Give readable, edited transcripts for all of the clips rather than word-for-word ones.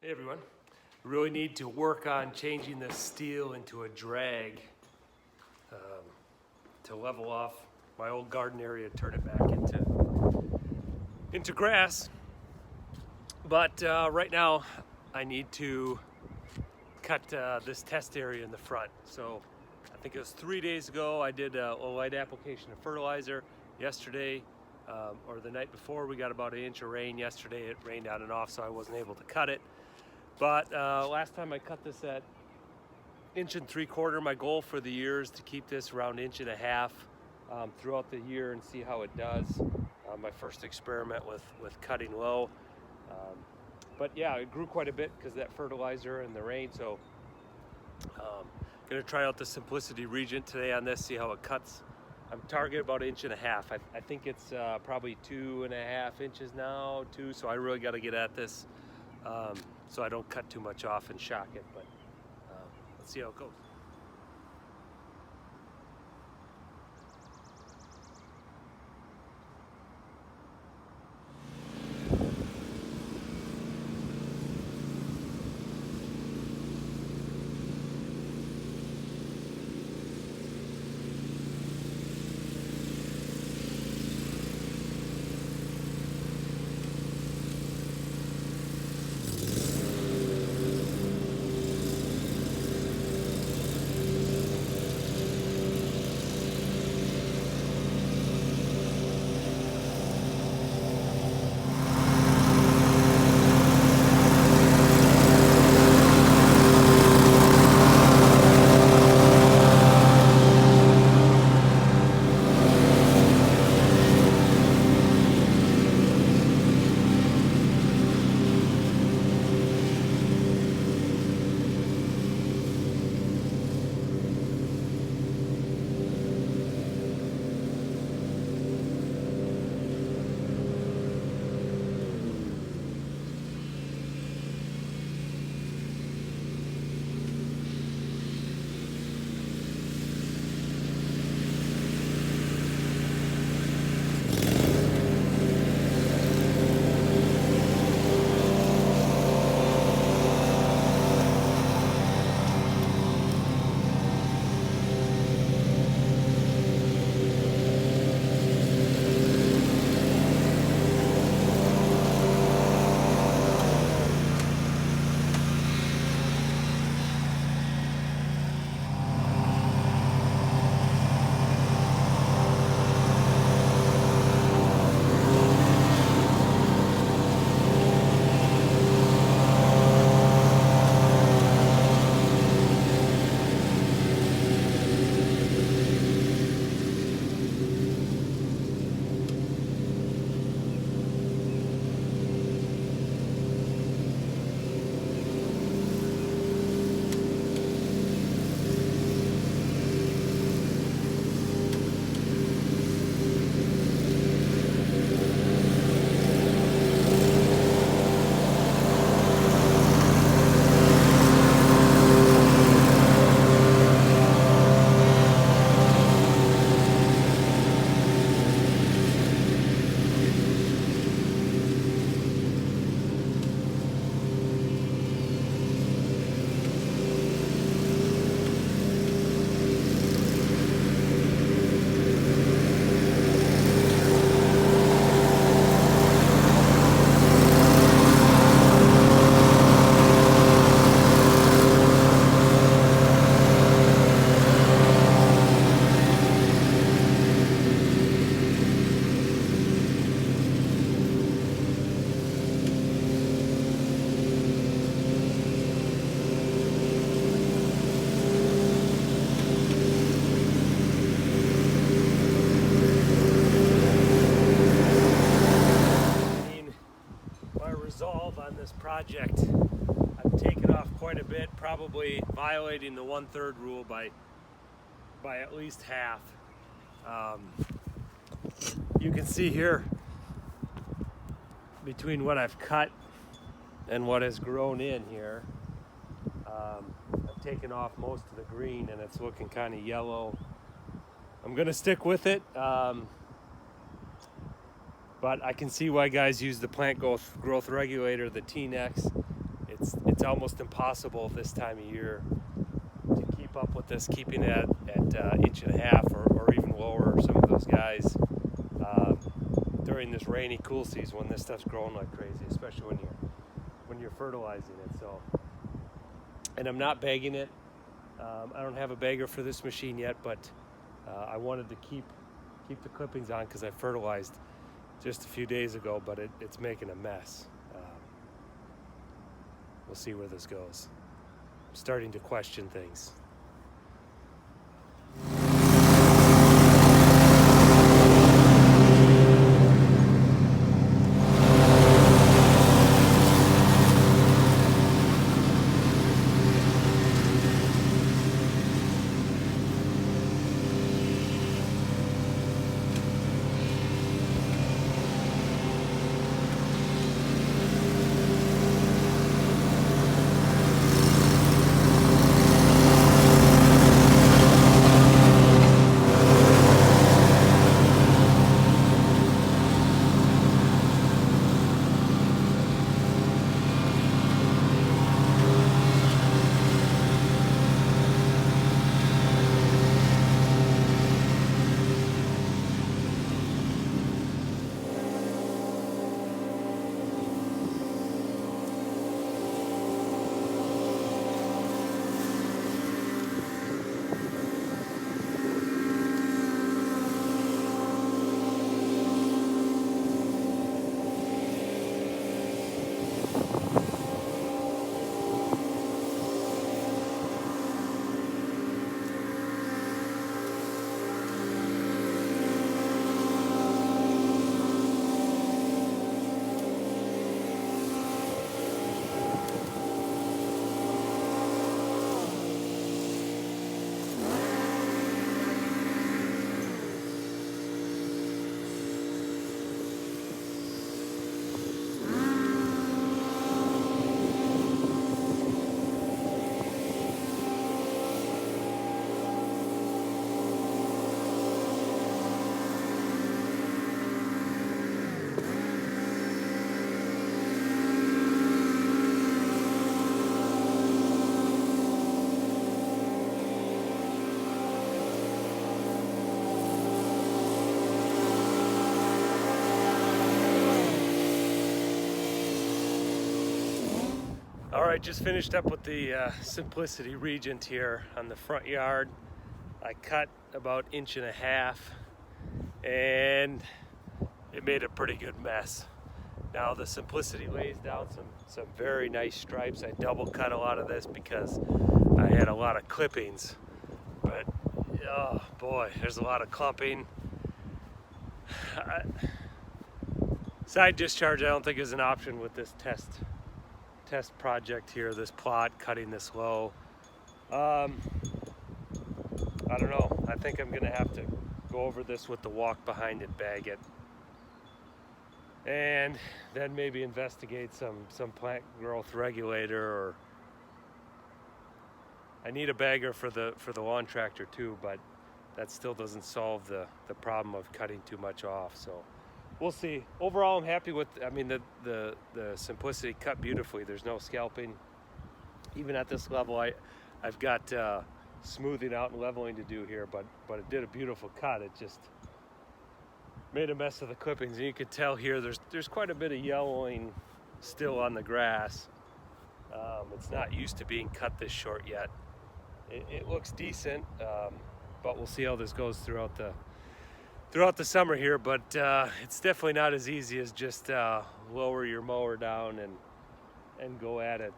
Hey everyone, we really need to work on changing this steel into a drag to level off my old garden area, turn it back into grass. But right now I need to cut this test area in the front. So I think it was 3 days ago I did a light application of fertilizer. Yesterday or the night before we got about an inch of rain. Yesterday it rained on and off, so I wasn't able to cut it. But last time I cut this at 1 3/4 inches. My goal for the year is to keep this around 1.5 inches throughout the year and see how it does. My first experiment with cutting low. But yeah, it grew quite a bit because of that fertilizer and the rain. So gonna try out the Simplicity Regent today on this, see how it cuts. I'm targeting about 1.5 inches. I think it's probably 2.5 inches now, so I really got to get at this so I don't cut too much off and shock it, but let's see how it goes. Resolve on this project. I've taken off quite a bit, probably violating the 1/3 rule by at least half. You can see here between what I've cut and what has grown in here, I've taken off most of the green and it's looking kind of yellow. I'm gonna stick with it. But I can see why guys use the plant growth regulator, the T-Nex. It it's almost impossible this time of year to keep up with this, keeping it at inch and a half or even lower. Some of those guys during this rainy, cool season when this stuff's growing like crazy, especially when you're fertilizing it. So, and I'm not bagging it. I don't have a bagger for this machine yet, but I wanted to keep the clippings on because I fertilized just a few days ago, but it's making a mess. We'll see where this goes. I'm starting to question things. All right, just finished up with the Simplicity Regent here on the front yard. I cut about 1.5 inches and it made a pretty good mess. Now the Simplicity lays down some very nice stripes. I double cut a lot of this because I had a lot of clippings, but oh boy, there's a lot of clumping. Side discharge I don't think is an option with this test project here, this plot, cutting this low. I don't know. I think I'm gonna have to go over this with the walk behind it, bag it, and then maybe investigate some plant growth regulator, or I need a bagger for the lawn tractor too, but that still doesn't solve the problem of cutting too much off. So we'll see. Overall, I'm happy with, I mean, the Simplicity cut beautifully. There's no scalping. Even at this level, I've got smoothing out and leveling to do here, but it did a beautiful cut. It just made a mess of the clippings, and you can tell here there's quite a bit of yellowing still on the grass. It's not used to being cut this short yet. It looks decent, but we'll see how this goes throughout the summer here. But it's definitely not as easy as just lower your mower down and go at it.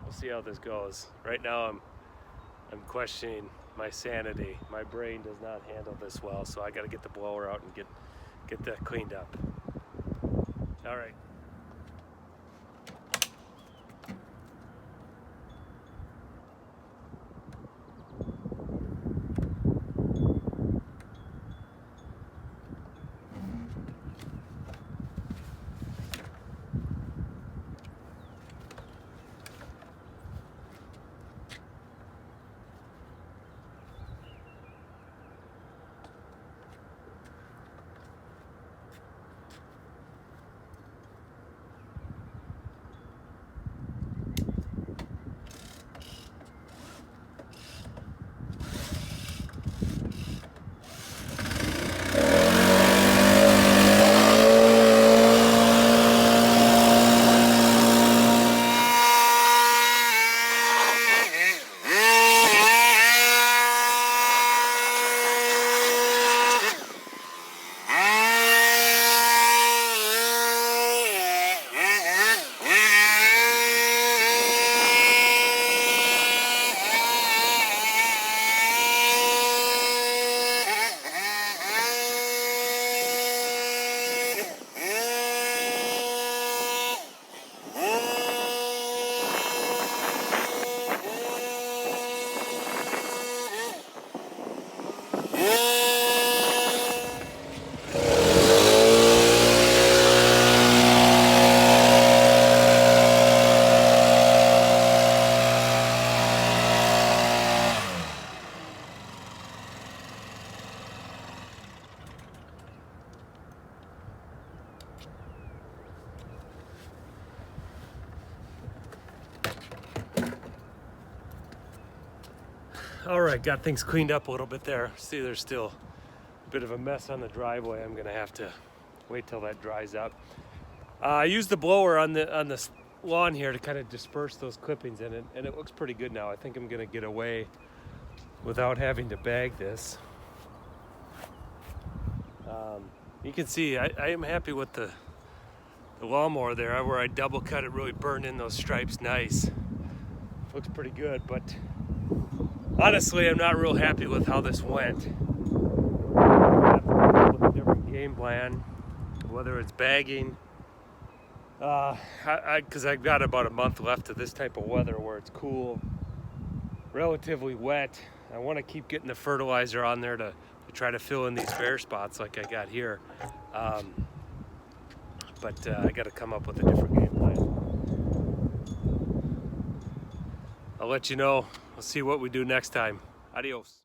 We'll see how this goes. Right now I'm questioning my sanity. My brain does not handle this well, so I got to get the blower out and get that cleaned up. All right. All right, got things cleaned up a little bit there. See, there's still a bit of a mess on the driveway. I'm gonna have to wait till that dries up. I used the blower on the lawn here to kind of disperse those clippings in it, and it looks pretty good now. I think I'm gonna get away without having to bag this. You can see I am happy with the lawnmower there, where I double cut it, really burned in those stripes nice. Looks pretty good, but honestly, I'm not real happy with how this went. I have to come up with a different game plan, whether it's bagging. Because I've got about a month left of this type of weather where it's cool, relatively wet. I want to keep getting the fertilizer on there to try to fill in these bare spots like I got here. But I got to come up with a different game plan. I'll let you know. We'll see what we do next time. Adios.